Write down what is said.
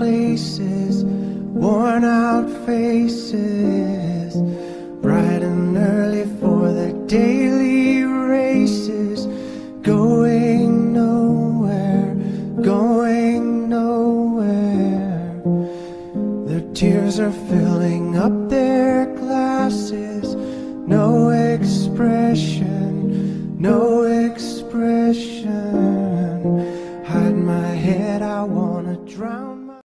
places, worn out faces, bright and early for their daily races, going nowhere, going nowhere. Their tears are filling up their glasses, no expression, no expression. Hide my head, I wanna drown.